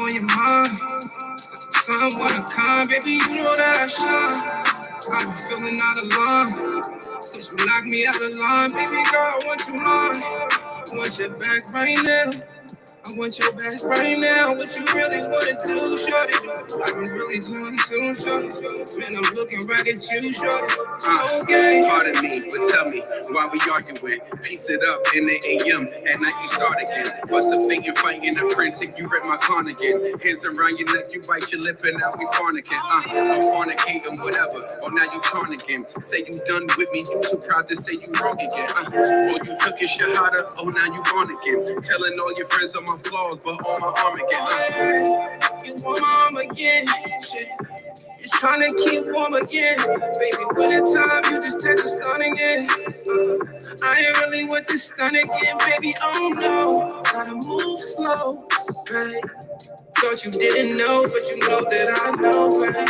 on your mind. Cause I'm someone to kind, baby, you know that I shine. I've been feeling out of line. Cause you knocked me out of line, baby girl, I want you mine. I want your back right now. I want your back right now. What you really wanna do, shorty? I've been really doing soon, shorty. Man, I'm looking right at you, shorty. Okay. Pardon me, but tell me why we arguing. Piece it up in the AM, and now you start again. Fuss a faking, fighting a frantic, you rip my cardigan. Hands around your neck, you bite your lip, and now we fornicking. I'm fornicating, whatever. Oh, now you again. Say you done with me, you too proud to say you wrong again. Oh, you took your shahada, oh, now you gone again. Telling all your friends on my flaws, but on my arm again. You want my arm again, shit. Just trying to keep warm again. Baby, when it's time, you just take a stun again. I ain't really with this stun again, baby, oh no. Gotta move slow, babe. Thought you didn't know, but you know that I know, babe.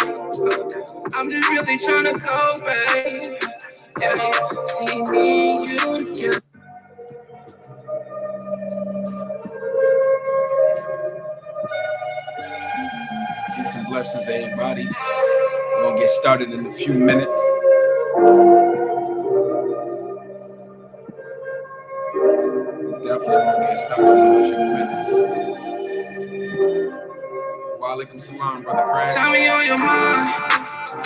I'm just really trying to go, babe. Yeah, see me and you together. Peace and blessings, everybody. We're gonna get started in a few minutes. Definitely gonna get started in a few minutes. Wa alaikum salam, brother Craig. Tell me on your mind,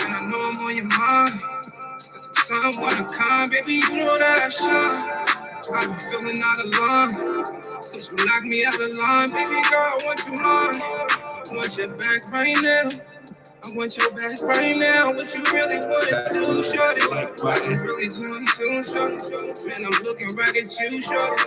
and I know I'm on your mind. Cause I'm someone to kind, baby, you know that I shine. I've been feeling out of line. Cause you knocked me out of line, baby girl, I want you mine. I want your back right now. I want your back right now. What you really wanna do, shorty? I'm really doing soon, shorty. Man, I'm looking right at you, shorty.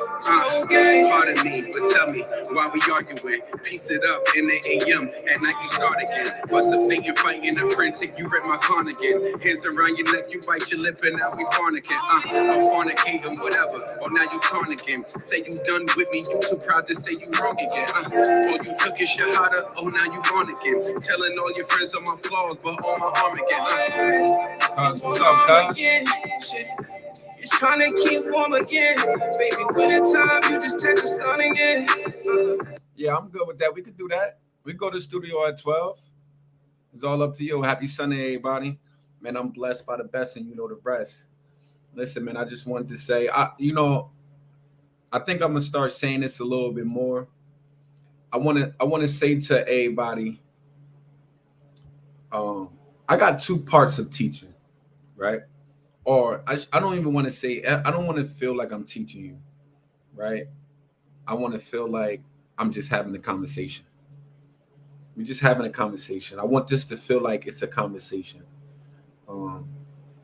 Okay. Pardon me, but tell me why we arguing. Piece it up in the AM, and now you start again. Fuss a faking, fighting a frantic, you rip my cardigan. Hands around your neck, you bite your lip, and now we fornicking. I'm fornicating, whatever. Oh, now you again. Say you done with me, you too proud to say you wrong again. Oh, you took your shahada, oh, now you gone again. Telling all your friends on my flaws, but on my arm again. What's up, cuz? Just trying to keep warm again. Baby, when it's time, you just take a stun again. Yeah, I'm good with that. We could do that. We go to the studio at 12. It's all up to you. Happy Sunday, everybody. Man, I'm blessed by the best, and you know the rest. Listen, man, I just wanted to say, I think I'm gonna start saying this a little bit more. I wanna say to everybody, I got two parts of teaching, right? Or I don't even want to say, I don't want to feel like I'm teaching you, right? I want to feel like I'm just having a conversation. We're just having a conversation. I want this to feel like it's a conversation.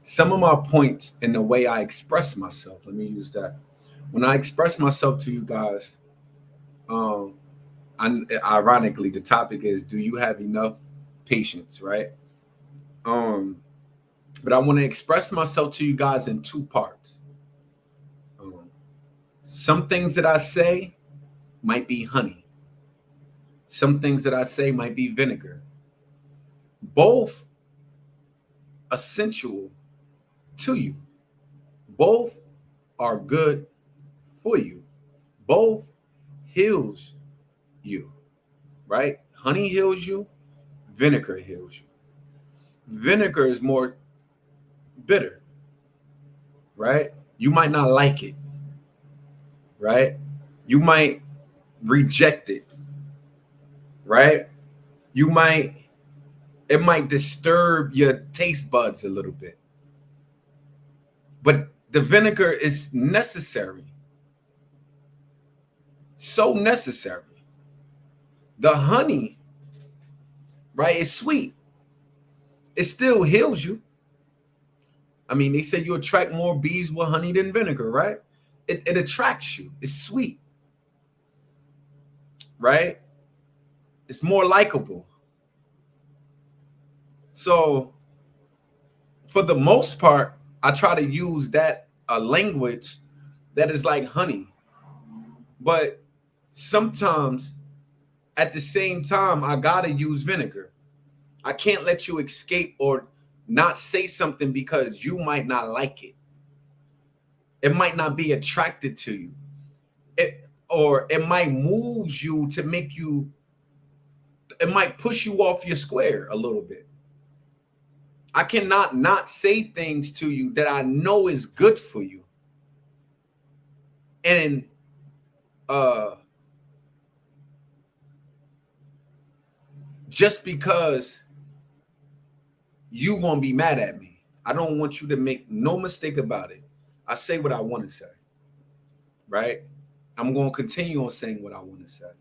Some of my points in the way I express myself, let me use that. When I express myself to you guys, ironically, the topic is, do you have enough patience, right? But I want to express myself to you guys in two parts. Some things that I say might be honey. Some things that I say might be vinegar. Both essential to you. Both are good for you. Both heals you, right? Honey heals you. Vinegar heals you. Vinegar is more bitter, right? You might not like it, right? You might reject it, right? It might disturb your taste buds a little bit. But the vinegar is necessary. So necessary. The honey, right, is sweet. It still heals you. I mean, they say you attract more bees with honey than vinegar, right? It attracts you. It's sweet, right? It's more likable. So for the most part, I try to use that language that is like honey. But sometimes at the same time, I gotta use vinegar. I can't let you escape or not say something because you might not like it. It might not be attracted to you. Or it might move you to make you it might push you off your square a little bit. I cannot not say things to you that I know is good for you. And just because you gonna be mad at me, I don't want you to make no mistake about it. I say what I want to say, right? I'm gonna continue on saying what I want to say,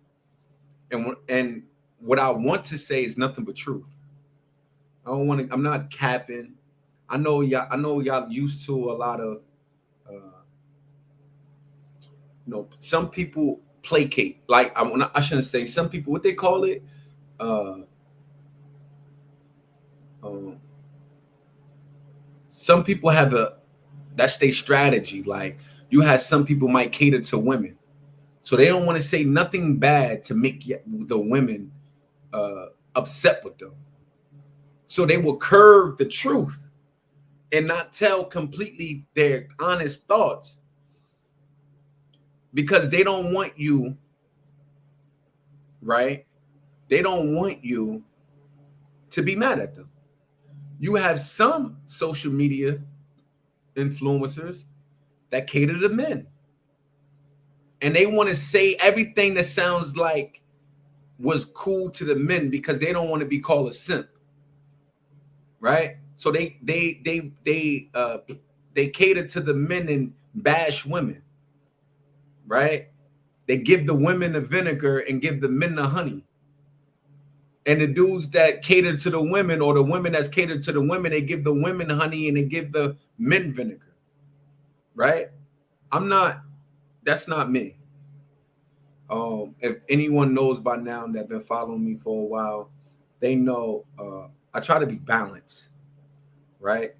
and what I want to say is nothing but truth. I don't want to. I'm not capping. I know y'all used to a lot of, some people placate. Like I shouldn't say some people. What they call it? Some people have that's their strategy. Like you have some people might cater to women, so they don't want to say nothing bad to make the women upset with them. So they will curve the truth and not tell completely their honest thoughts because they don't want you, right? They don't want you to be mad at them. You have some social media influencers that cater to men. And they want to say everything that sounds like was cool to the men because they don't want to be called a simp. Right? So they cater to the men and bash women. Right? They give the women the vinegar and give the men the honey. And the dudes that cater to the women, or the women that's catered to the women, they give the women honey and they give the men vinegar. Right? That's not me. If anyone knows by now that been following me for a while, they know I try to be balanced, right?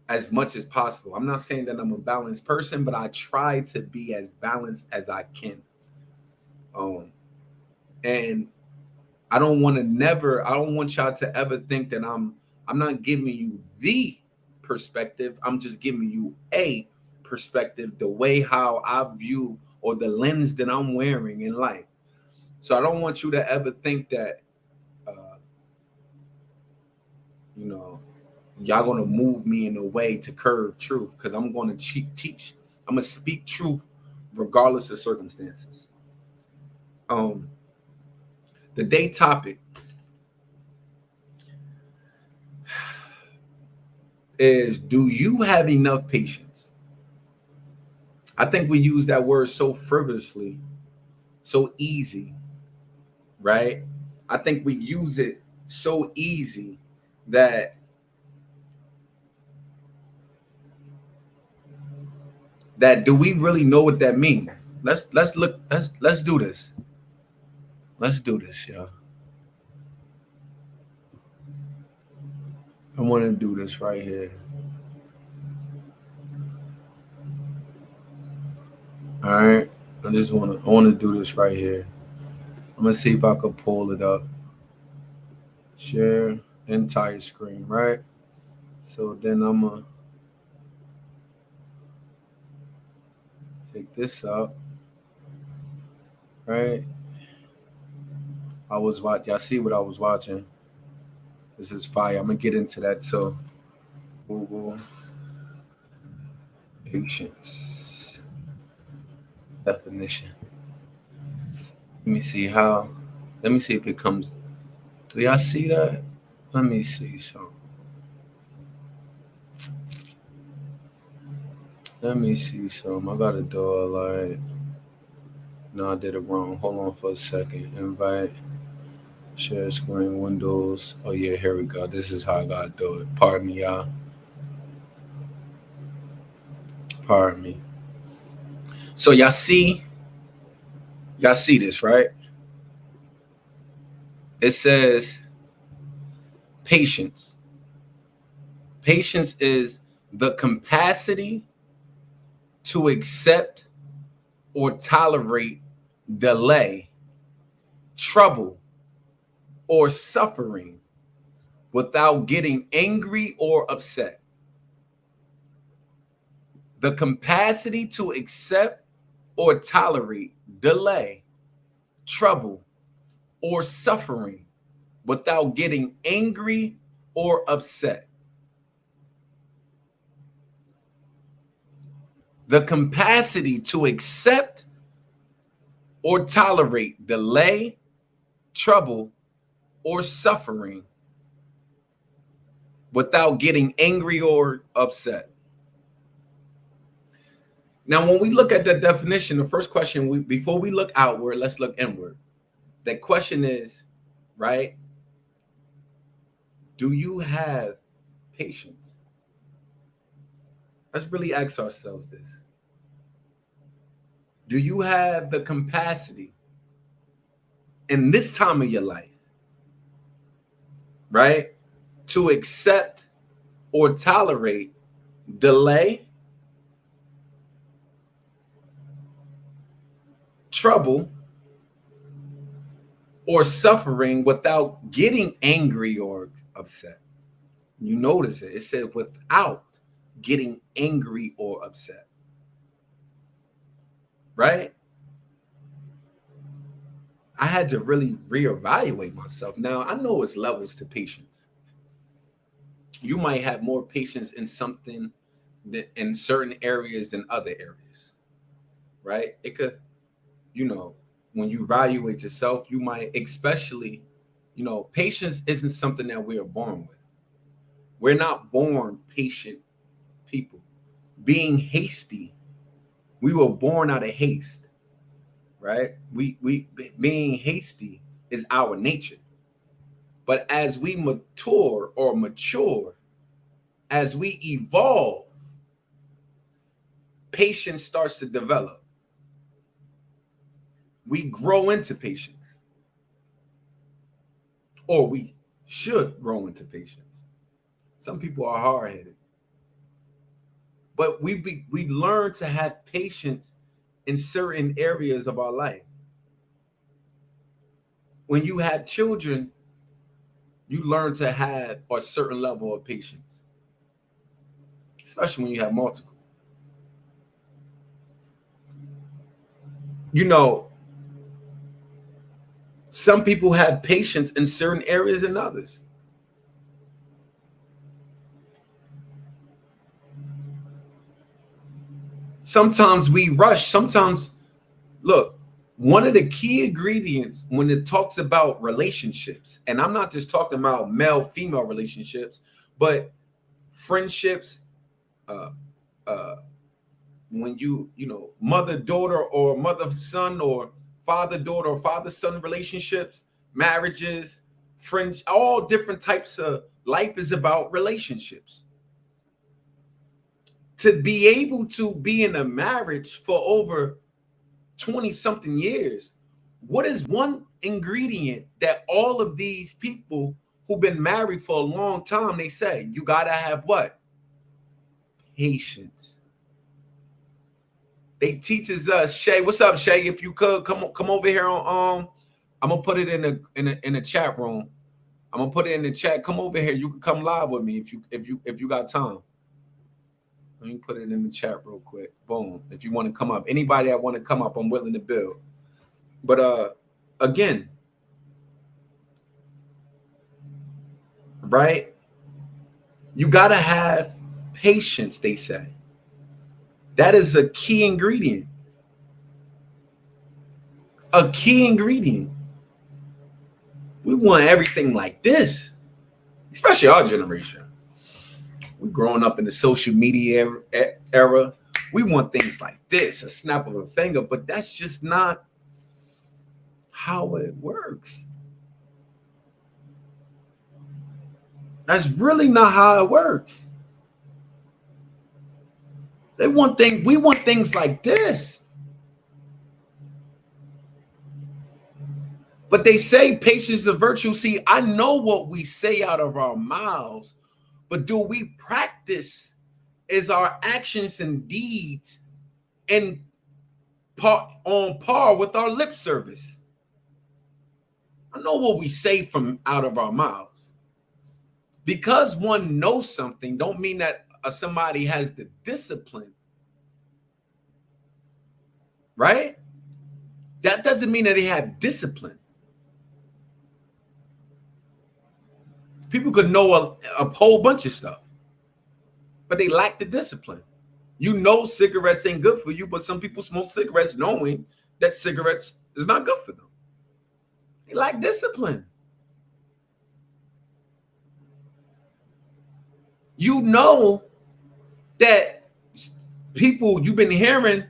As much as possible. I'm not saying that I'm a balanced person, but I try to be as balanced as I can. And I don't want y'all to ever think that I'm not giving you the perspective. I'm just giving you a perspective, the way how I view, or the lens that I'm wearing in life. So I don't want you to ever think that, y'all going to move me in a way to curve truth, because I'm going to teach. I'm going to speak truth regardless of circumstances. The day topic is, do you have enough patience? I think we use that word so frivolously, so easy, right? I think we use it so easy that do we really know what that means? Let's look. Let's do this. Let's do this, y'all. I want to do this right here. All right. I want to do this right here. I'm going to see if I can pull it up. Share entire screen, right? So then I'm going to pick this up, right? Y'all see what I was watching? This is fire. I'm going to get into that too. Google patience definition. Let me see if it comes. Do y'all see that? Let me see something. I gotta do it like. No, I did it wrong. Hold on for a second. Invite. Share screen, Windows. Oh yeah, here we go. This is how I gotta do it. Pardon me, y'all. Pardon me. So y'all see this, right? It says patience. Patience is the capacity to accept or tolerate delay, trouble, or suffering without getting angry or upset. The capacity to accept or tolerate delay, trouble, or suffering without getting angry or upset. The capacity to accept or tolerate delay, trouble, or suffering without getting angry or upset. Now, when we look at the definition, the first question, before we look outward, let's look inward. The question is, right? Do you have patience? Let's really ask ourselves this. Do you have the capacity in this time of your life, right, to accept or tolerate delay, trouble, or suffering without getting angry or upset? You notice it. It said without getting angry or upset. Right? I had to really reevaluate myself. Now, I know it's levels to patience. You might have more patience in something in certain areas than other areas. Right? It could, when you evaluate yourself, you might, especially, patience isn't something that we are born with. We're not born patient people. Being hasty, we were born out of haste, right? We being hasty is our nature. But as we mature, as we evolve, patience starts to develop. We grow into patience, or we should grow into patience. Some people are hard-headed, but we learn to have patience in certain areas of our life. When you have children, you learn to have a certain level of patience, especially when you have multiple. Some people have patience in certain areas than others. Sometimes we rush. Sometimes, look, one of the key ingredients when it talks about relationships, and I'm not just talking about male-female relationships, but friendships, when mother-daughter or mother-son or father-daughter or father-son relationships, marriages, friends, all different types of life is about relationships. To be able to be in a marriage for over 20-something years, what is one ingredient that all of these people who've been married for a long time, they say, you got to have what? Patience. They teaches us, Shay, what's up, Shay? If you could come over here on I'm gonna put it in the chat room. I'm gonna put it in the chat. Come over here. You can come live with me if you got time. Let me put it in the chat real quick. Boom. If you want to come up, anybody that want to come up, I'm willing to build. But again, right? You gotta have patience, they say. That is a key ingredient. A key ingredient. We want everything like this, especially our generation. We're growing up in the social media era. We want things like this, a snap of a finger, but that's just not how it works. That's really not how it works. We want things like this. But they say patience is a virtue. See, I know what we say out of our mouths, but do we practice? Is our actions and deeds on par with our lip service? I know what we say from out of our mouths. Because one knows something, don't mean that somebody has the discipline, right? That doesn't mean that they have discipline. People could know a whole bunch of stuff, but they lack the discipline. You know cigarettes ain't good for you, but some people smoke cigarettes knowing that cigarettes is not good for them. They lack discipline. You know that people, you've been hearing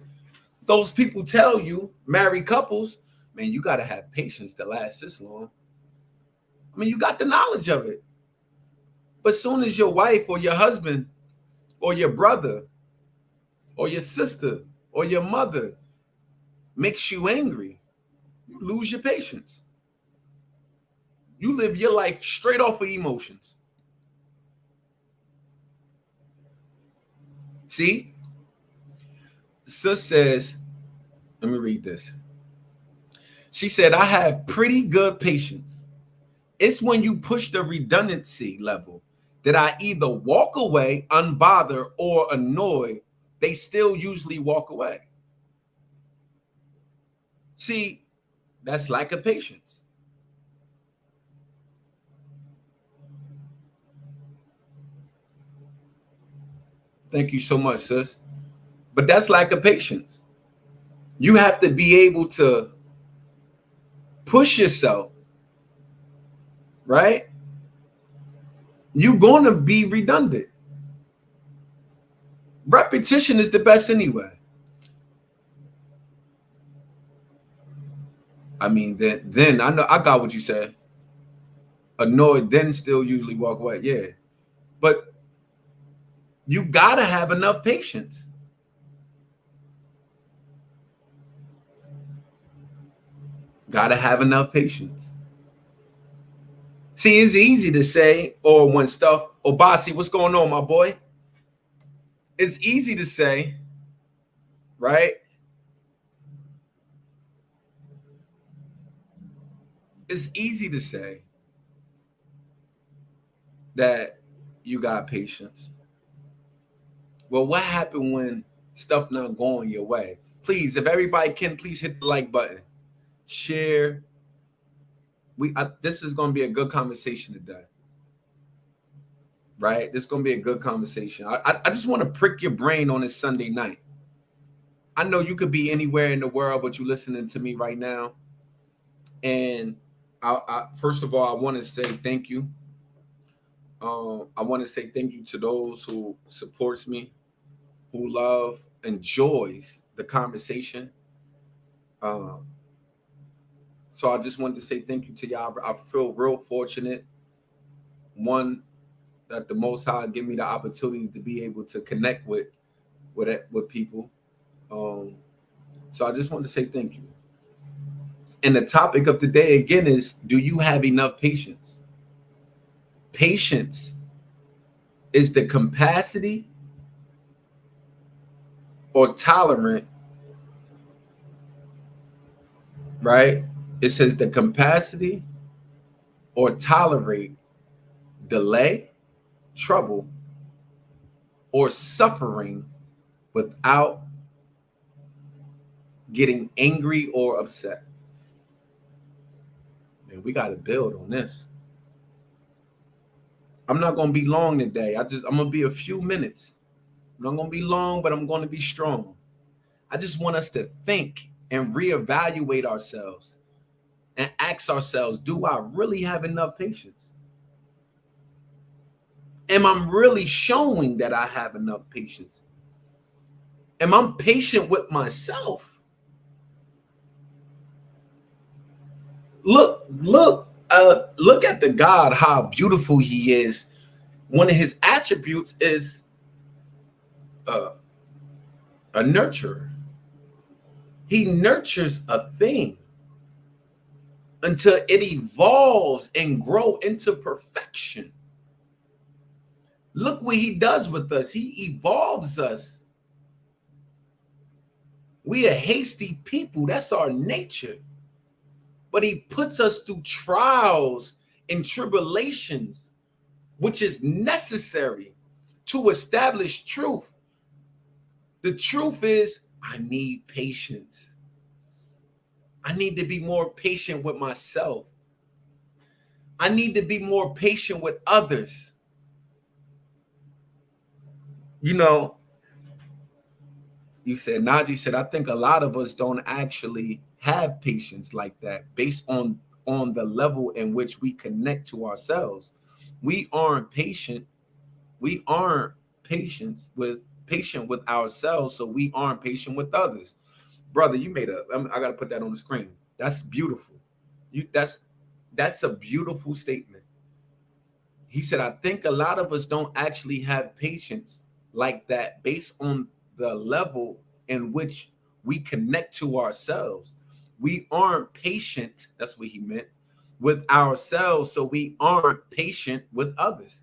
those people tell you, married couples, man, you got to have patience to last this long. I mean, you got the knowledge of it. But soon as your wife or your husband or your brother or your sister or your mother makes you angry, you lose your patience. You live your life straight off of emotions. See? Sis says, let me read this. She said, I have pretty good patience. It's when you push the redundancy level that I either walk away unbothered or annoyed. They still usually walk away. See, that's lack of patience. Thank you so much, sis. But that's lack of patience. You have to be able to push yourself, right? You're going to be redundant. Repetition is the best anyway. I mean, then I know I got what you said. Annoyed, then still usually walk away. Yeah. But you got to have enough patience. Got to have enough patience. See, it's easy to say, or when stuff, Obasi, what's going on, my boy? It's easy to say, right? It's easy to say that you got patience. Well, what happened when stuff not going your way? Please, if everybody can, please hit the like button. Share. This is going to be a good conversation today. Right? This is going to be a good conversation. I just want to prick your brain on this Sunday night. I know you could be anywhere in the world, but you're listening to me right now. And I first of all, I want to say thank you. I want to say thank you to those who supports me, who love, enjoys the conversation. So I just wanted to say thank you to y'all. I feel real fortunate. One, that the Most High give me the opportunity to be able to connect with people. So I just wanted to say thank you. And the topic of today again is, do you have enough patience? Patience is the capacity or tolerant, right? It says the capacity or tolerate delay, trouble, or suffering without getting angry or upset. Man, we got to build on this. I'm not going to be long today. I'm going to be a few minutes. I'm not going to be long, but I'm going to be strong. I just want us to think and reevaluate ourselves and ask ourselves, do I really have enough patience? Am I really showing that I have enough patience? Am I patient with myself? Look at the God, how beautiful he is. One of his attributes is a nurturer. He nurtures a thing until it evolves and grow into perfection. Look what he does with us. He evolves us. We are hasty people. That's our nature. But he puts us through trials and tribulations, which is necessary to establish truth. The truth is, I need patience. I need to be more patient with myself. I need to be more patient with others. You know, you said, Najee said, I think a lot of us don't actually have patience like that based on the level in which we connect to ourselves. We aren't patient. We aren't patient with ourselves, so we aren't patient with others. Brother, you made I got to put that on the screen. That's beautiful. That's a beautiful statement. He said, I think a lot of us don't actually have patience like that based on the level in which we connect to ourselves. We aren't patient, that's what he meant, with ourselves, so we aren't patient with others.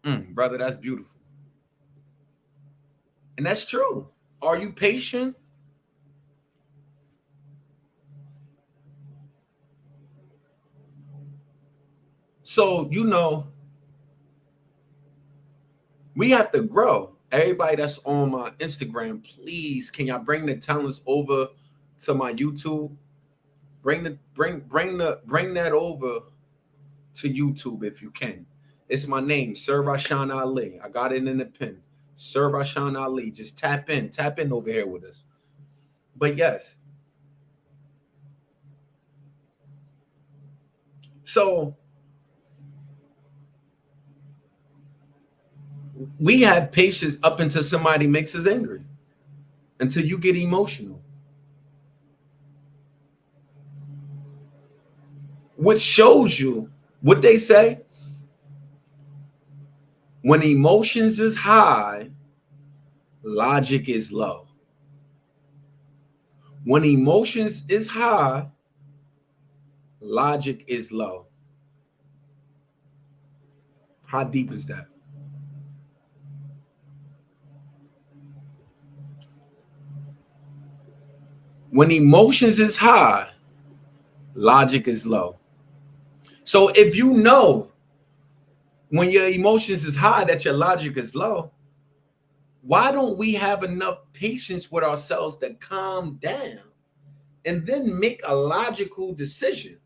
Brother, that's beautiful. And that's true. Are you patient? So, we have to grow. Everybody that's on my Instagram, please, can y'all bring the talents over to my YouTube? Bring that over to YouTube if you can. It's my name, Sir Rashan Ali. I got it in the pin. Sir Rashan Ali. Just tap in over here with us. But yes. So we have patience up until somebody makes us angry, until you get emotional. Which shows you what they say. When emotions is high, logic is low. When emotions is high, logic is low. How deep is that? When emotions is high, logic is low. So if you know when your emotions is high that your logic is low, why don't we have enough patience with ourselves to calm down and then make a logical decision?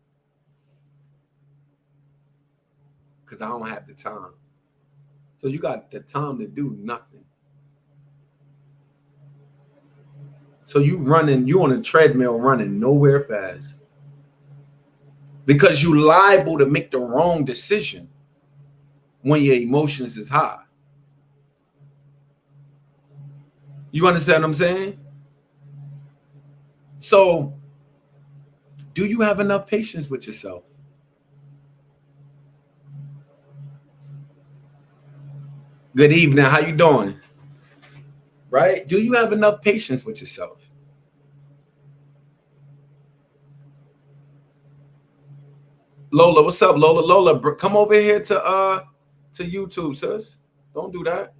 Because I don't have the time. So you got the time to do nothing. So you on a treadmill running nowhere fast. Because you liable to make the wrong decision when your emotions is high. You understand what I'm saying? So, do you have enough patience with yourself? Good evening. How you doing? Right? Do you have enough patience with yourself? Lola, what's up, Lola? Lola, come over here to YouTube, sis. Don't do that.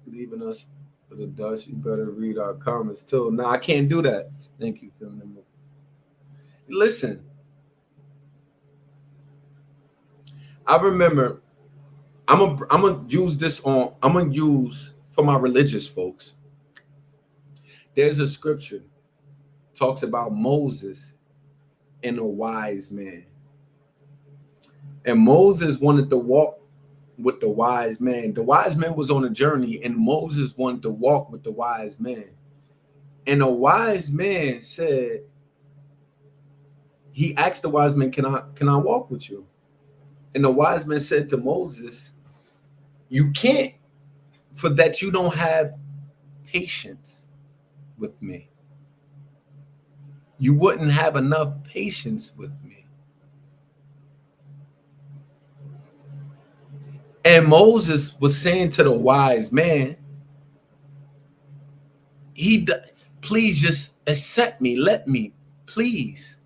Leaving us for the dust. You better read our comments too. No, I can't do that. Thank you, feminine. Listen, I remember. I'm gonna use this on. I'm gonna use for my religious folks. There's a scripture talks about Moses and a wise man. And Moses wanted to walk with the wise man. The wise man was on a journey, and Moses wanted to walk with the wise man. And the wise man said, he asked the wise man, can I walk with you? And the wise man said to Moses, you can't, for that you don't have patience with me. You wouldn't have enough patience with me. And Moses was saying to the wise man, please just accept me, let me, please.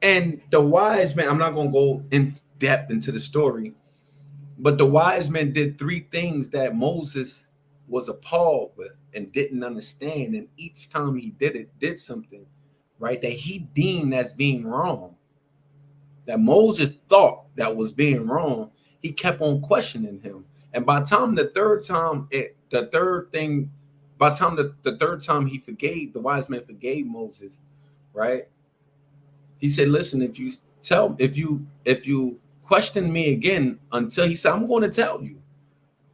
And the wise man, I'm not going to go in depth into the story, but the wise man did 3 things that Moses was appalled with and didn't understand. And each time he did something, right, that he deemed as being wrong, that Moses thought that was being wrong, he kept on questioning him. And by the time the third time he forgave, the wise man forgave Moses, right? He said, listen, if you question me again, until he said, I'm going to tell you.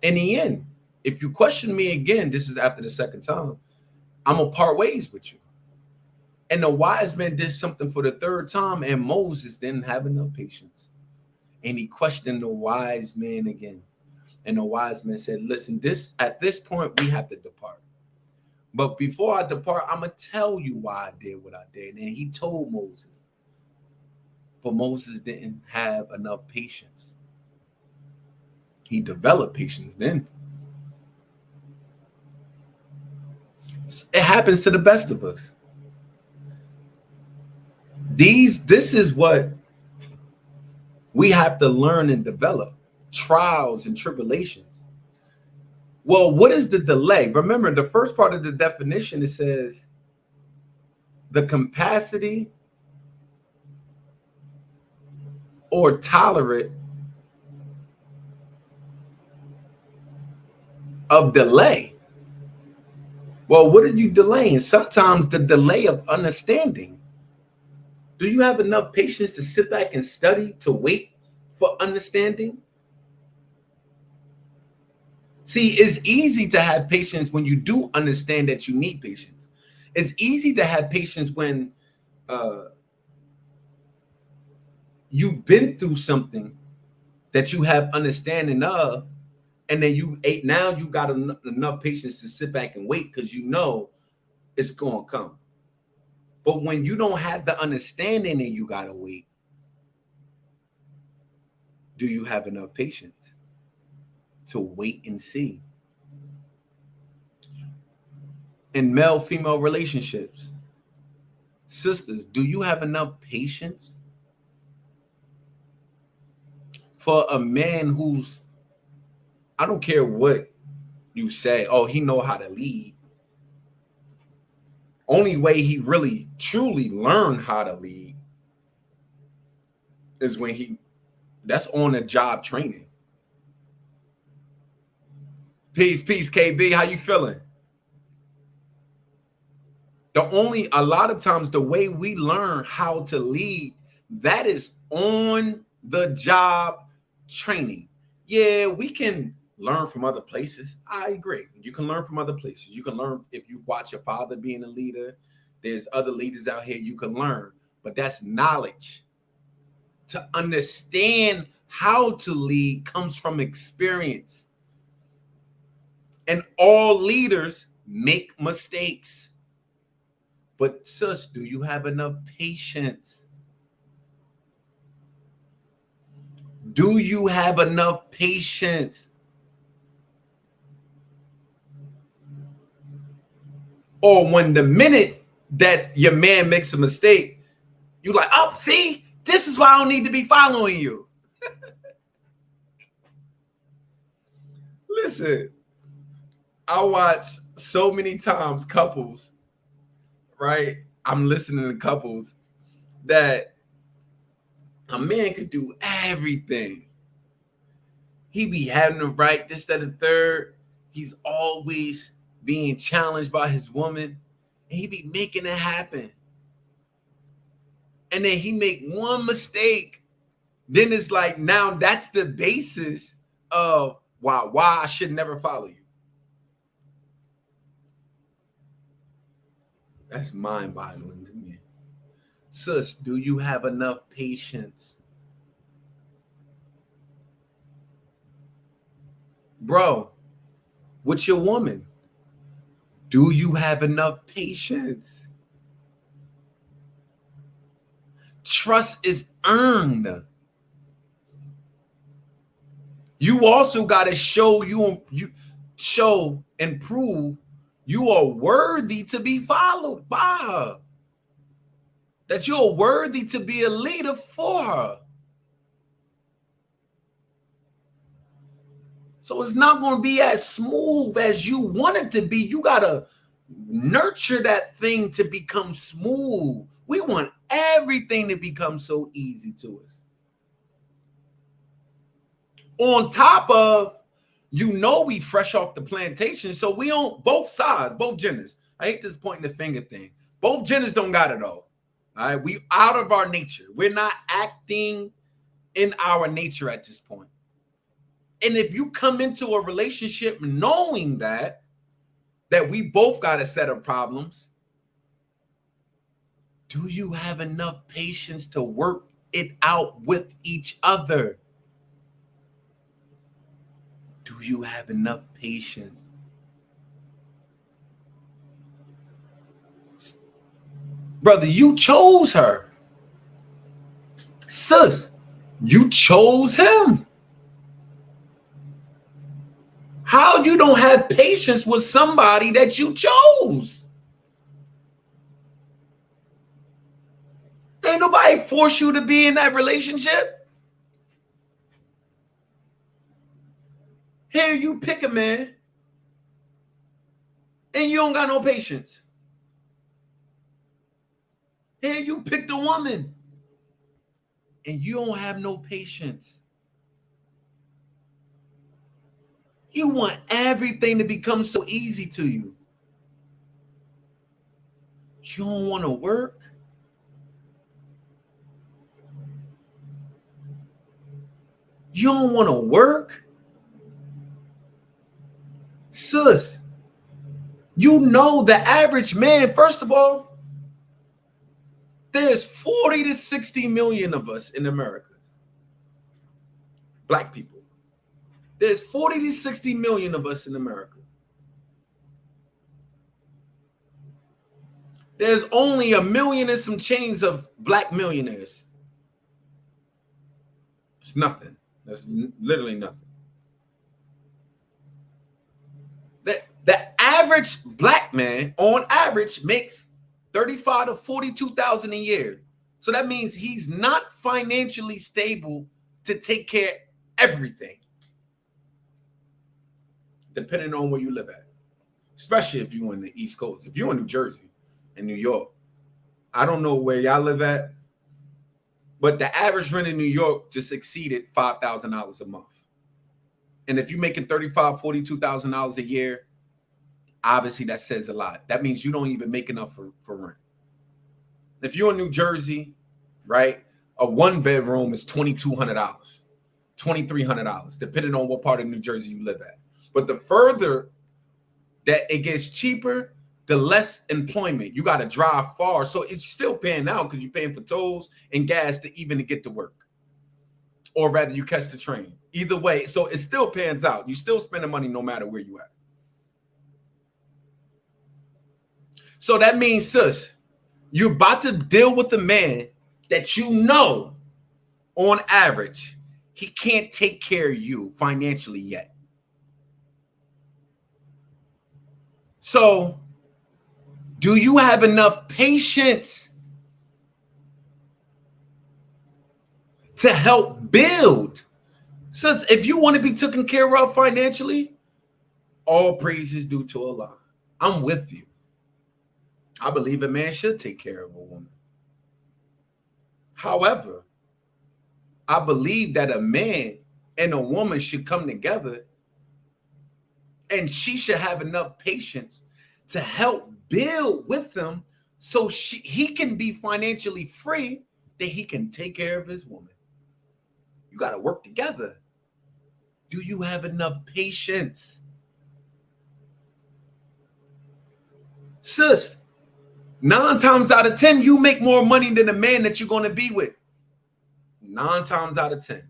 In the end, if you question me again, this is after the second time, I'm gonna part ways with you. And the wise man did something for the third time, and Moses didn't have enough patience. And he questioned the wise man again. And the wise man said, listen, at this point, we have to depart. But before I depart, I'm going to tell you why I did what I did. And he told Moses. But Moses didn't have enough patience. He developed patience then. It happens to the best of us. This is what we have to learn and develop. Trials and tribulations. Well, what is the delay? Remember, the first part of the definition, it says the capacity or tolerate of delay. Well, what are you delaying? Sometimes the delay of understanding. Do you have enough patience to sit back and study, to wait for understanding? See, it's easy to have patience when you do understand that you need patience. It's easy to have patience when you've been through something that you have understanding of, and then you got enough patience to sit back and wait because you know it's going to come. But when you don't have the understanding and you got to wait, do you have enough patience to wait and see? In male-female relationships, sisters, do you have enough patience for a man who's, I don't care what you say, oh, he know how to lead. Only way he really truly learned how to lead is when that's on the job training. Peace, KB. How you feeling? A lot of times the way we learn how to lead, that is on the job training. Yeah, we can learn from other places. I agree. You can learn from other places. You can learn if you watch your father being a leader. There's other leaders out here you can learn, but that's knowledge. To understand how to lead comes from experience. And all leaders make mistakes. But sis, do you have enough patience? Do you have enough patience? Or when the minute that your man makes a mistake, you're like, oh, see, this is why I don't need to be following you. Listen, I watch so many times couples, right? I'm listening to couples that a man could do everything. He be having the right, this, that, and third. He's always being challenged by his woman, and he be making it happen. And then he make one mistake. Then it's like, now that's the basis of why I should never follow you. That's mind-boggling to me. Sis, do you have enough patience? Bro, with your woman, do you have enough patience? Trust is earned. You also got to show show and prove you are worthy to be followed by her. That you're worthy to be a leader for her. So it's not going to be as smooth as you want it to be. You got to nurture that thing to become smooth. We want everything to become so easy to us. On top of, we fresh off the plantation, so we on both sides, both genders. I hate this pointing the finger thing. Both genders don't got it all All right, we out of our nature. We're not acting in our nature at this point. And if you come into a relationship knowing that we both got a set of problems, do you have enough patience to work it out with each other? Do you have enough patience? Brother, you chose her. Sis, you chose him. How you don't have patience with somebody that you chose? Ain't nobody force you to be in that relationship. Here you pick a man and you don't got no patience. Here you pick the woman and you don't have no patience. You want everything to become so easy to you. You don't want to work. You don't want to work. Sis, you know the average man, first of all, there's 40 to 60 million of us in America. Black people. There's 40 to 60 million of us in America. There's only 1 million and some chains of black millionaires. It's nothing. That's literally nothing. The average black man, on average, makes $35,000 to $42,000 a year. So that means he's not financially stable to take care of everything, depending on where you live at. Especially if you're in the East Coast. If you're in New Jersey and New York, I don't know where y'all live at, but the average rent in New York just exceeded $5,000 a month. And if you're making $35,000, $42,000 a year, obviously that says a lot. That means you don't even make enough for rent. If you're in New Jersey, right, a 1-bedroom is $2,200, $2,300, depending on what part of New Jersey you live at. But the further that it gets cheaper, the less employment. You got to drive far. So it's still paying out because you're paying for tolls and gas to even get to work. Or rather, you catch the train. Either way, so it still pans out. You still spending money no matter where you at. So that means, sis, you're about to deal with a man that you know, on average, he can't take care of you financially yet. So, do you have enough patience to help build? Since if you want to be taken care of financially, all praise is due to Allah. I'm with you. I believe a man should take care of a woman. However, I believe that a man and a woman should come together and she should have enough patience to help build with them so he can be financially free, that he can take care of his woman. You got to work together. Do you have enough patience? Sis, 9 times out of 10, you make more money than the man that you're going to be with. 9 times out of 10.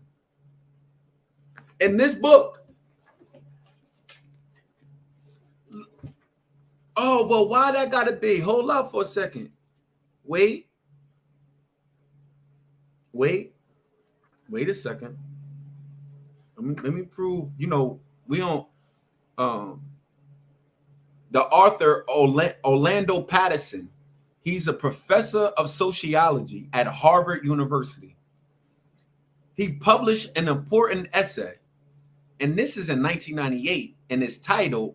In this book, oh, well, why that got to be? Hold up for a second. Wait a second. Let me prove, we don't, the author Orlando Patterson, he's a professor of sociology at Harvard University. He published an important essay, and this is in 1998, and it's titled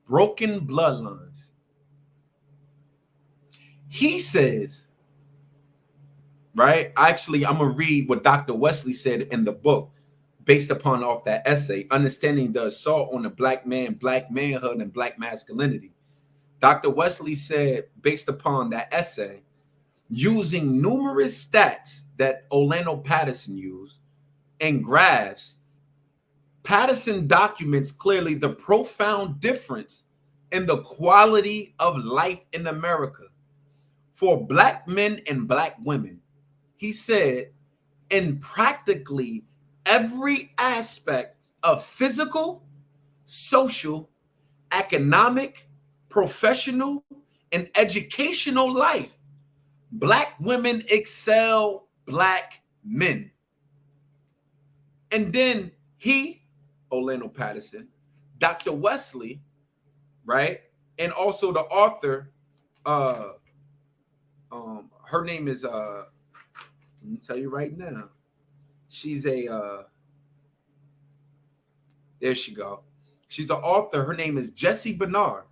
Broken Bloodlines. He says, right? Actually, I'm going to read what Dr. Wesley said in the book based upon off that essay, Understanding the Assault on the Black Man, Black Manhood, and Black Masculinity. Dr. Wesley said, based upon that essay, using numerous stats that Orlando Patterson used and graphs. Patterson documents clearly the profound difference in the quality of life in America for Black men and Black women. He said, in practically every aspect of physical, social, economic, professional, and educational life, Black women excel Black men. And then Orlando Patterson, Dr. Wesley, right? And also the author, her name is, let me tell you right now. She's there she go. She's an author. Her name is Jessie Bernard.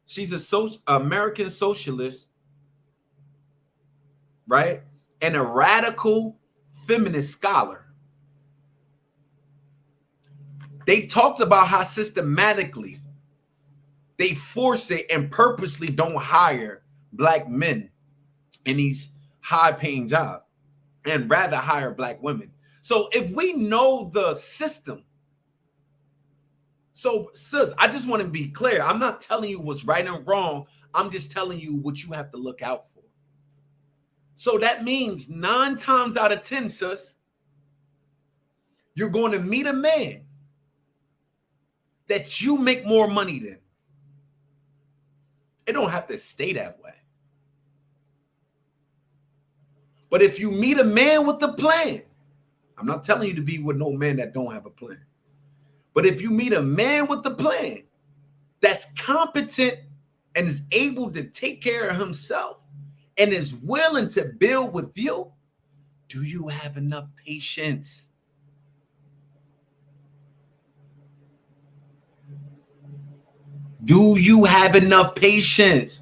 She's a American socialist, right? And a radical feminist scholar. They talked about how systematically they force it and purposely don't hire Black men in these high-paying jobs and rather hire Black women. So if we know the system, so sis, I just want to be clear. I'm not telling you what's right and wrong. I'm just telling you what you have to look out for. So that means 9 times out of 10, sis, you're going to meet a man that you make more money than. It don't have to stay that way. But if you meet a man with a plan, I'm not telling you to be with no man that don't have a plan. But if you meet a man with a plan that's competent and is able to take care of himself and is willing to build with you, do you have enough patience? Do you have enough patience?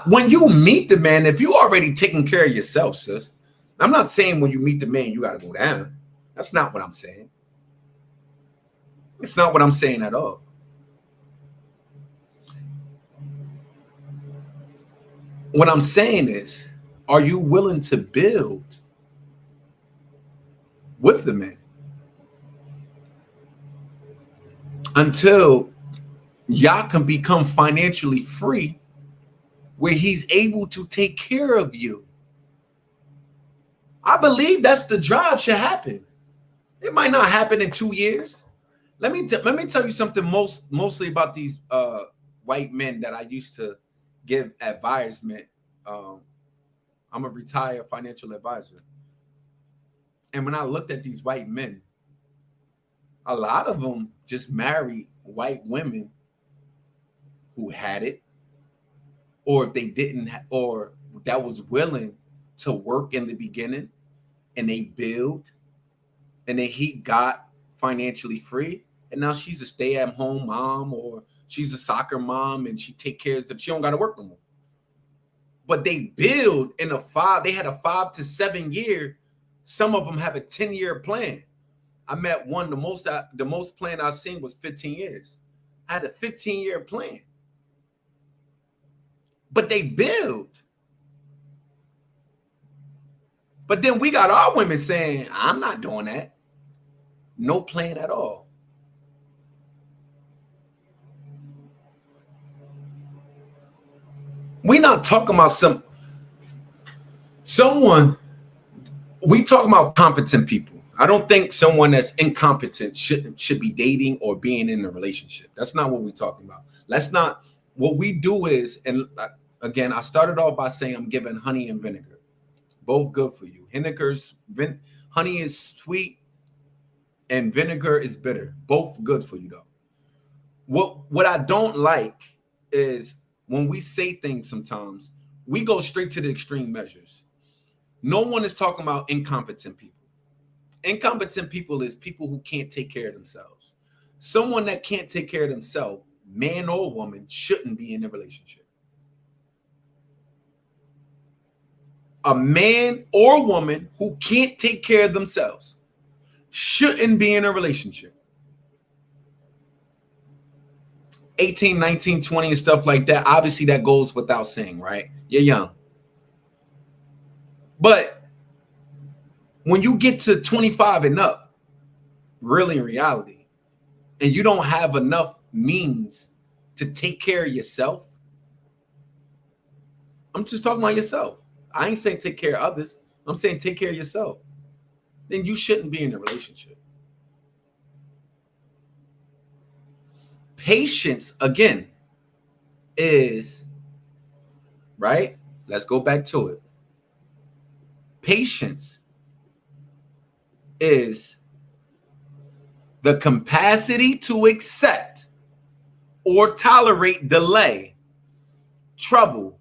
When you meet the man, if you already taking care of yourself, sis, I'm not saying when you meet the man, you got to go down. That's not what I'm saying. It's not what I'm saying at all. What I'm saying is, are you willing to build with the man until y'all can become financially free where he's able to take care of you? I believe that's the drive should happen. It might not happen in 2 years. Let me tell you something mostly about these white men that I used to give advisement. I'm a retired financial advisor. And when I looked at these white men, a lot of them just married white women who had it, or if they didn't, or that was willing to work in the beginning, and they build, and then he got financially free, and now she's a stay-at-home mom, or she's a soccer mom, and she take care of them. She don't got to work no more. But they build in they had a 5 to 7 year. Some of them have a 10-year plan. I met one, the most plan I've seen was 15 years. I had a 15-year plan. But they build. But then we got our women saying, I'm not doing that. No plan at all. We're not talking about someone. We talking about competent people. I don't think someone that's incompetent should be dating or being in a relationship. That's not what we're talking about. Let's not. What we do is, and again, I started off by saying I'm giving honey and vinegar, both good for you. Honey is sweet, and vinegar is bitter. Both good for you though. What I don't like is when we say things sometimes, we go straight to the extreme measures. No one is talking about incompetent people. Incompetent people is people who can't take care of themselves. Someone that can't take care of themselves, man or woman, shouldn't be in a relationship. A man or woman who can't take care of themselves shouldn't be in a relationship. 18, 19, 20 and stuff like that, obviously that goes without saying, right? You're young. But when you get to 25 and up, really in reality, and you don't have enough means to take care of yourself, I'm just talking about yourself. I ain't saying take care of others. I'm saying take care of yourself. Then you shouldn't be in a relationship. Patience, again, is, right? Let's go back to it. Patience is the capacity to accept or tolerate delay, trouble,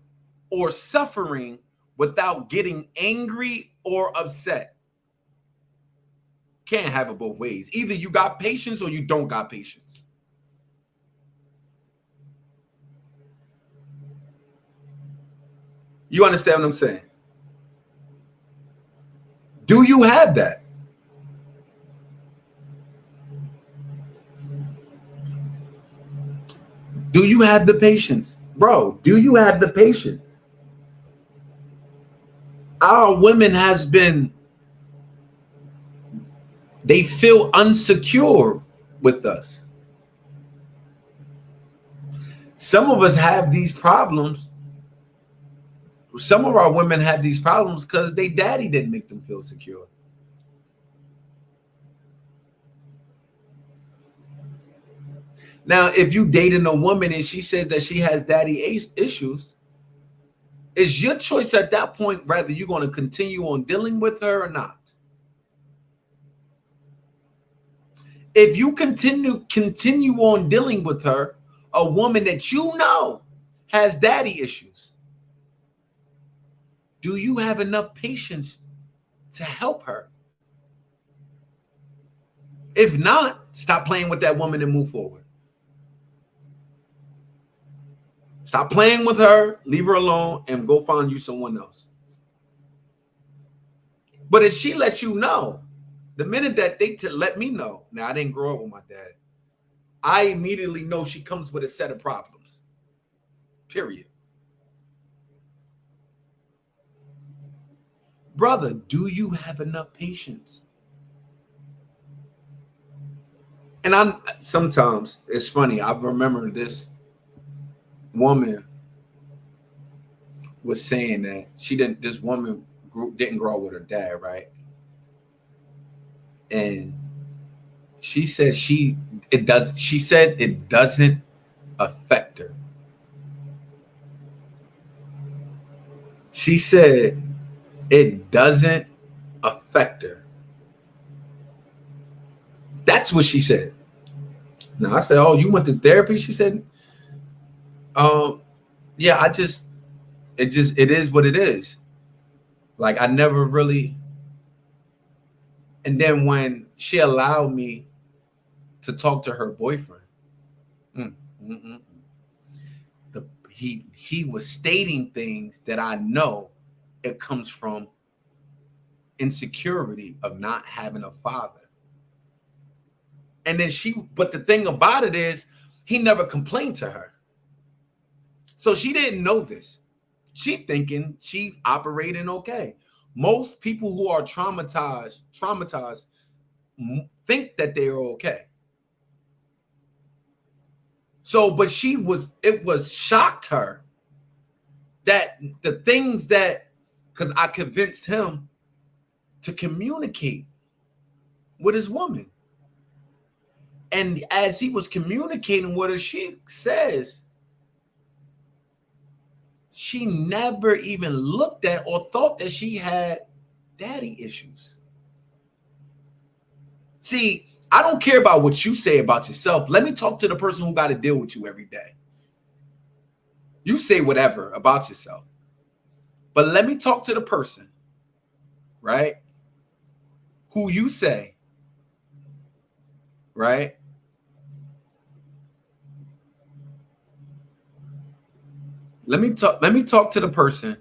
or suffering without getting angry or upset. Can't have it both ways. Either you got patience or you don't got patience. You understand what I'm saying? Do you have that? Do you have the patience? Bro, do you have the patience? Our women has been, they feel unsecure with us. Some of us have these problems. Some of our women have these problems because their daddy didn't make them feel secure. Now, if you dating a woman and she says that she has daddy issues, it's your choice at that point whether you're going to continue on dealing with her or not. If you continue on dealing with her, a woman that you know has daddy issues, do you have enough patience to help her? If not, stop playing with that woman and move forward. Stop playing with her, leave her alone, and go find you someone else. But if she lets you know, the minute that they let me know, now I didn't grow up with my dad, I immediately know she comes with a set of problems. Period. Brother, do you have enough patience? And sometimes it's funny. I remember this woman was saying that this woman didn't grow up with her dad, right? And she said she said it doesn't affect her. She said it doesn't affect her. That's what she said. Now I said, "Oh, you went to therapy?" She said, yeah, it is what it is. Like I never really." And then when she allowed me to talk to her boyfriend, he was stating things that I know it comes from insecurity of not having a father. And then but the thing about it is he never complained to her. So she didn't know this. She thinking she operating okay. Most people who are traumatized think that they are okay. So, but it was shocked her that the things because I convinced him to communicate with his woman. And as he was communicating with her, she says she never even looked at or thought that she had daddy issues. See, I don't care about what you say about yourself. Let me talk to the person who got to deal with you every day. You say whatever about yourself, but let me talk to the person, right? Who you say, right? Let me talk to the person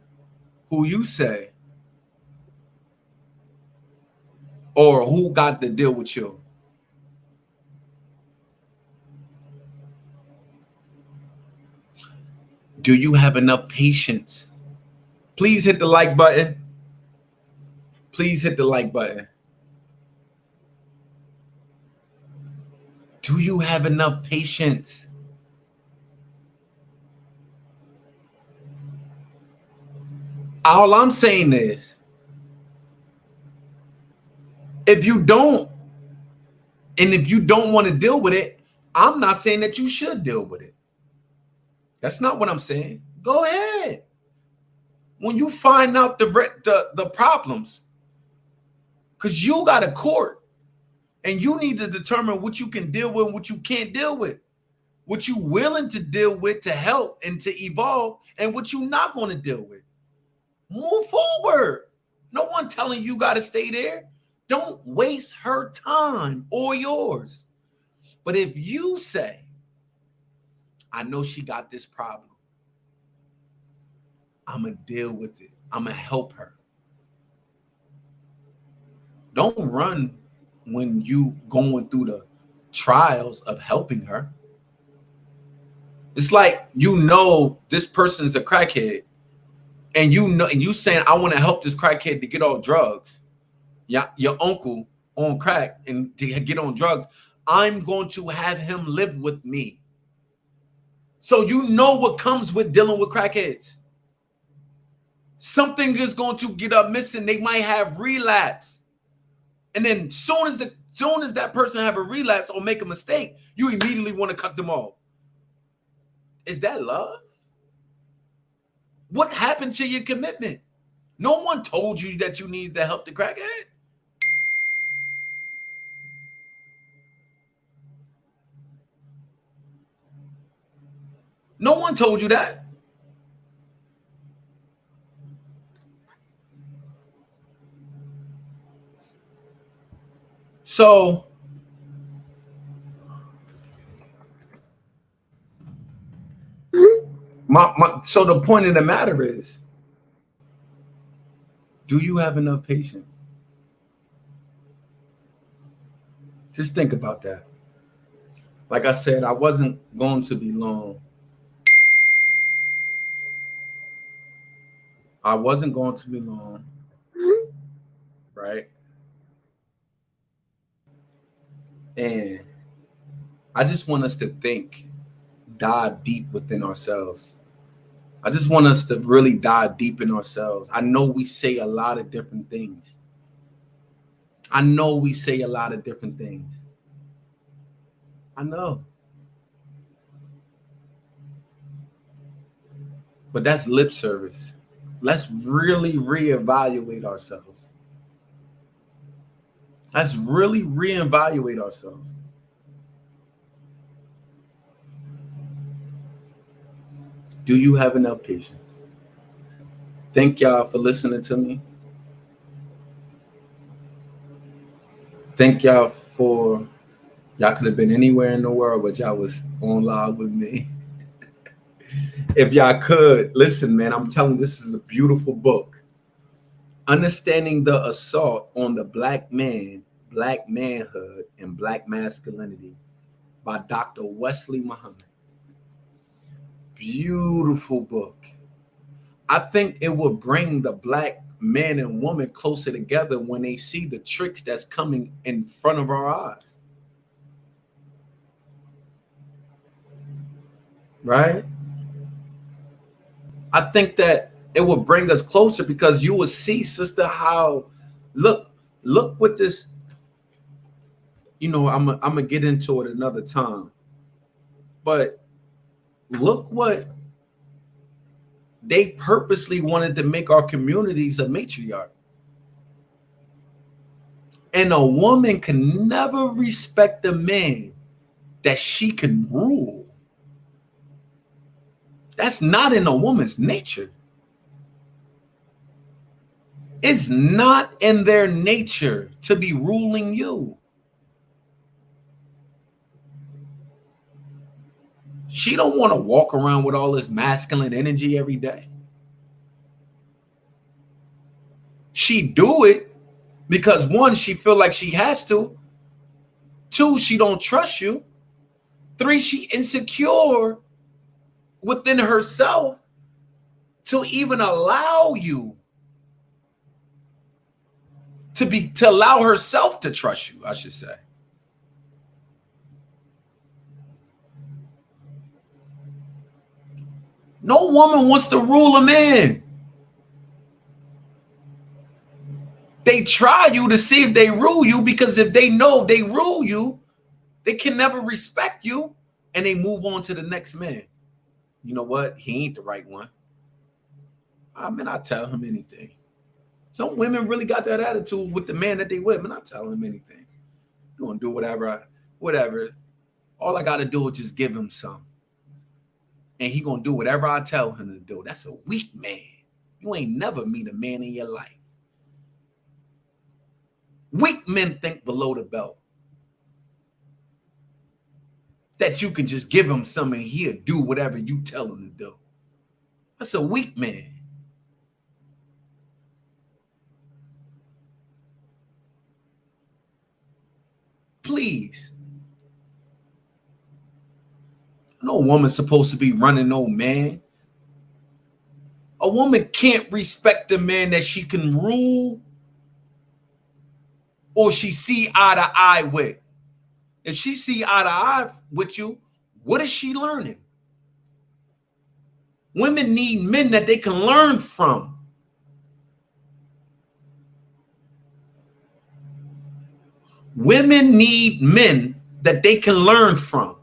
who you say or who got to deal with you. Do you have enough patience? Please hit the like button. Please hit the like button. Do you have enough patience? All I'm saying is, if you don't, and if you don't want to deal with it, I'm not saying that you should deal with it. That's not what I'm saying. Go ahead. When you find out the problems, because you got a court and you need to determine what you can deal with and what you can't deal with, what you willing to deal with to help and to evolve, and what you not going to deal with. Move forward. No one telling you got to stay there. Don't waste her time or yours. But if you say, I know she got this problem, I'm going to deal with it. I'm going to help her. Don't run when you going through the trials of helping her. It's like, you know, this person is a crackhead, and you know, and you saying, I want to help this crackhead to get off drugs. Yeah, your uncle on crack and to get on drugs. I'm going to have him live with me. So you know what comes with dealing with crackheads. Something is going to get up missing. They might have relapse. And then soon as that person have a relapse or make a mistake, you immediately want to cut them off. Is that love? What happened to your commitment? No one told you that you needed to help the crackhead. No one told you that. So so the point of the matter is, do you have enough patience? Just think about that. Like I said, I wasn't going to be long. I wasn't going to be long, right? And I just want us to think, dive deep within ourselves. I just want us to really dive deep in ourselves. I know we say a lot of different things. I know. But that's lip service. Let's really reevaluate ourselves. Do you have enough patience? Thank y'all for listening to me. Thank y'all could have been anywhere in the world, but y'all was on live with me. If y'all could, listen, man, I'm telling you, this is a beautiful book. Understanding the Assault on the Black Man, Black Manhood, and Black Masculinity by Dr. Wesley Muhammad. Beautiful book. I think it will bring the Black man and woman closer together when they see the tricks that's coming in front of our eyes. Right? I think that it will bring us closer, because you will see, sister, how look what this, you know, I'm gonna get into it another time. But look what they purposely wanted to make our communities a matriarch. And a woman can never respect a man that she can rule. That's not in a woman's nature. It's not in their nature to be ruling you. She don't want to walk around with all this masculine energy every day. She do it because, one, she feel like she has to. Two, she don't trust you. Three, she insecure within herself to even allow you to allow herself to trust you, I should say. No woman wants to rule a man. They try you to see if they rule you, because if they know they rule you, they can never respect you, and they move on to the next man. You know what? He ain't the right one. I mean, I tell him anything. Some women really got that attitude with the man that they with. Man, I tell him anything. You gonna do whatever. All I gotta do is just give him some, and he gonna do whatever I tell him to do. That's a weak man. You ain't never meet a man in your life. Weak men think below the belt. That you can just give him something and he'll do whatever you tell him to do. That's a weak man. Please. No woman's supposed to be running no man. A woman can't respect a man that she can rule or she see eye to eye with. If she see eye to eye with you, what is she learning? Women need men that they can learn from. Women need men that they can learn from.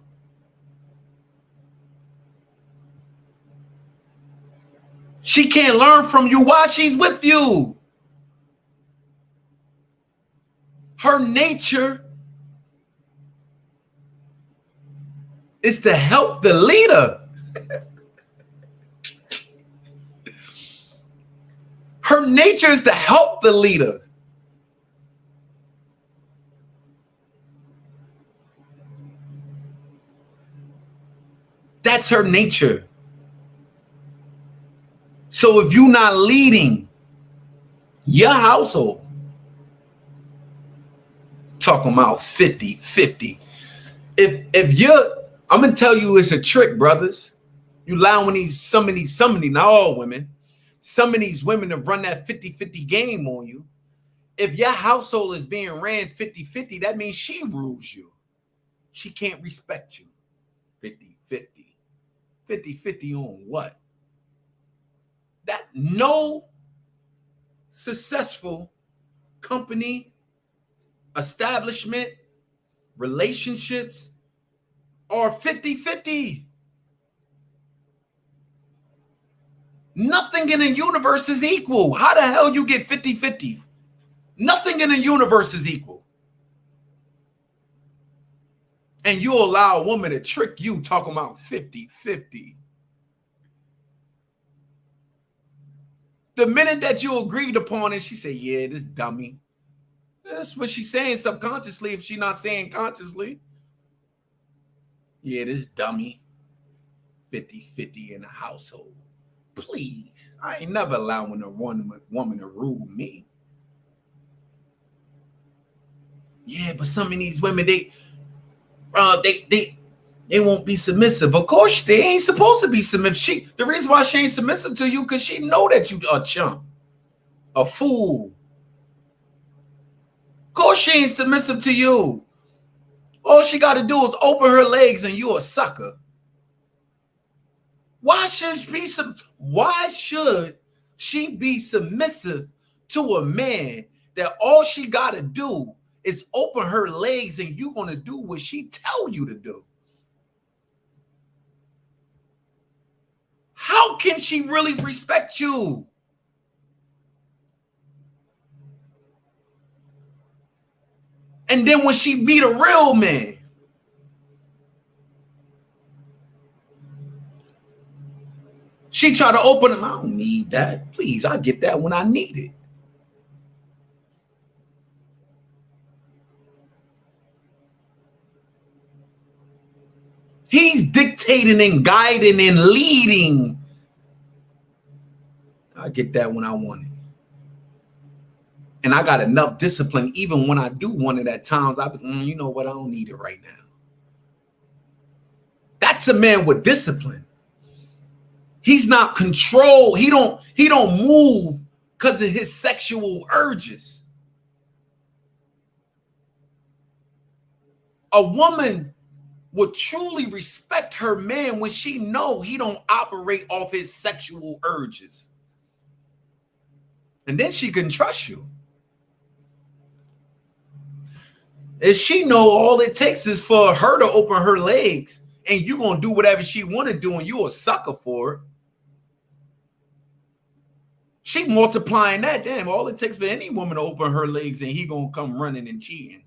She can't learn from you while she's with you. Her nature is to help the leader. Her nature is to help the leader. That's her nature. So if you're not leading your household, talking about 50-50. If you're, I'm gonna tell you it's a trick, brothers. You allowing some of these, not all women, some of these women to run that 50-50 game on you. If your household is being ran 50-50, that means she rules you. She can't respect you. 50-50. 50-50 on what? That no successful company, establishment, relationships are 50-50. Nothing in the universe is equal. How the hell you get 50-50? Nothing in the universe is equal. And you allow a woman to trick you talking about 50-50. The minute that you agreed upon it, she said, yeah, this dummy. That's what she's saying subconsciously if she's not saying consciously. Yeah, this dummy. 50-50 in the household. Please. I ain't never allowing a woman to rule me. Yeah, but some of these women, they won't be submissive. Of course, they ain't supposed to be submissive. The reason why she ain't submissive to you, because she know that you a chump, a fool. Of course, she ain't submissive to you. All she got to do is open her legs and you a sucker. Why should she be submissive to a man that all she got to do is open her legs and you going to do what she tell you to do? How can she really respect you? And then when she meet a real man, she try to open him. I don't need that. Please, I get that when I need it. He's dictating and guiding and leading. I get that when I want it. And I got enough discipline, even when I do want it at times, I be, you know what, I don't need it right now. That's a man with discipline. He's not controlled. He don't move because of his sexual urges. A woman would truly respect her man when she know he don't operate off his sexual urges. And then she can trust you. If she know all it takes is for her to open her legs and you going to do whatever she want to do and you a sucker for it, she multiplying that. Damn, all it takes for any woman to open her legs and he going to come running and cheating.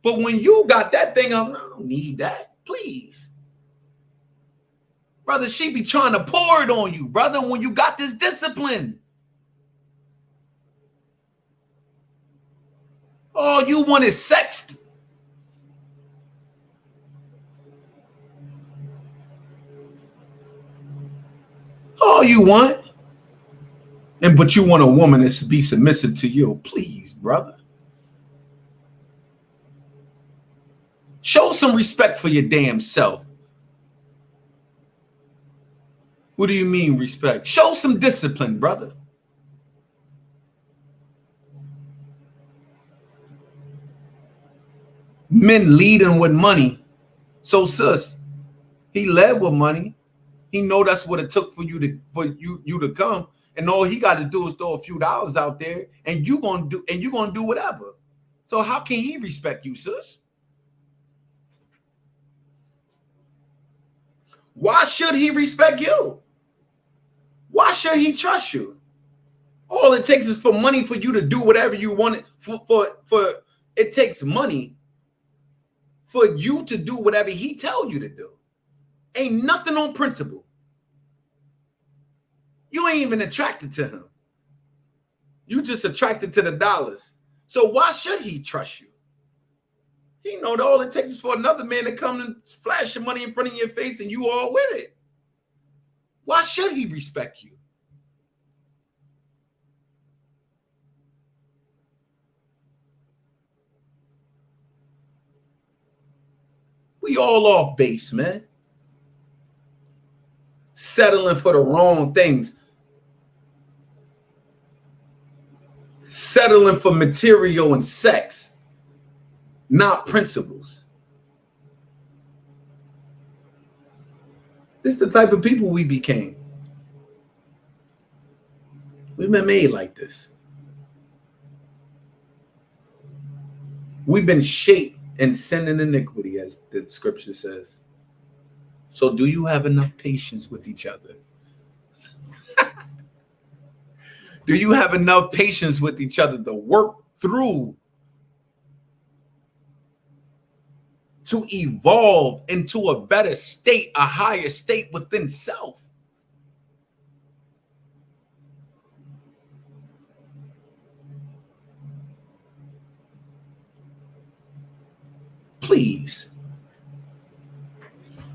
But when you got that thing up, I don't need that, please. Brother, she be trying to pour it on you, brother, when you got this discipline. All you want is sex. All you want. But you want a woman to be submissive to you. Please, brother. Show some respect for your damn self. What do you mean respect? Show some discipline, brother. Men leading with money. So sis, he led with money. He know that's what it took for you to come. And all he got to do is throw a few dollars out there, and you're gonna do whatever. So how can he respect you, sis? Why should he respect you? Why should he trust you? All it takes is for money for you to do whatever you want. For it takes money for you to do whatever he tell you to do. Ain't nothing on principle. You ain't even attracted to him. You just attracted to the dollars. So why should he trust you? He know that all it takes is for another man to come and flash your money in front of your face and you all with it. Why should he respect you? We all off base, man. Settling for the wrong things. Settling for material and sex, not principles. This is the type of people we became. We've been made like this. We've been shaped in sin and iniquity, as the scripture says. So do you have enough patience with each other? Do you have enough patience with each other to work through, to evolve into a better state, a higher state within self? Please.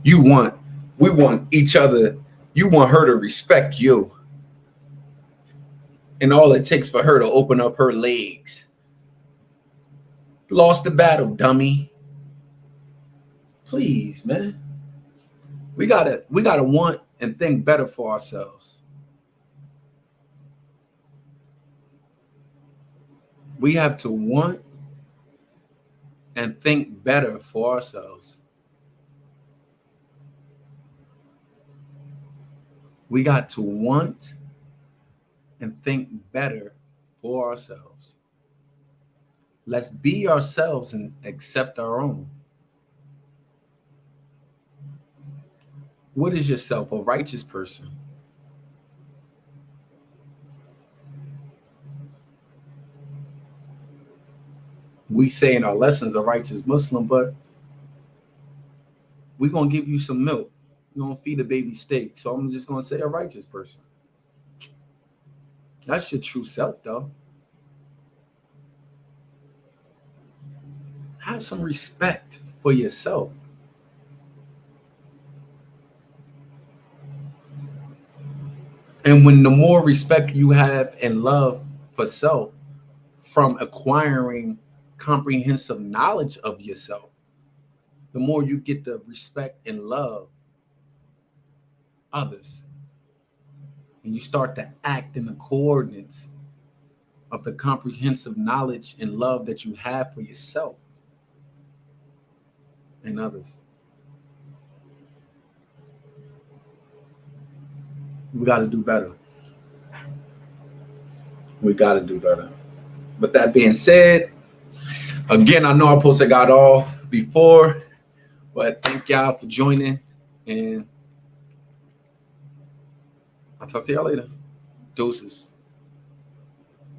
We want each other. You want her to respect you. And all it takes for her to open up her legs. Lost the battle, dummy. Please, man. We gotta want and think better for ourselves. We have to want and think better for ourselves. We got to want and think better for ourselves. Let's be ourselves and accept our own. What is yourself? A righteous person. We say in our lessons a righteous Muslim, but we're going to give you some milk. We're going to feed a baby steak. So I'm just going to say a righteous person. That's your true self, though. Have some respect for yourself. And when the more respect you have and love for self from acquiring comprehensive knowledge of yourself, the more you get the respect and love others. And you start to act in the coordinates of the comprehensive knowledge and love that you have for yourself and others. We got to do better. We got to do better. But that being said, again, I know I posted got off before, but thank y'all for joining, and I'll talk to y'all later. Deuces.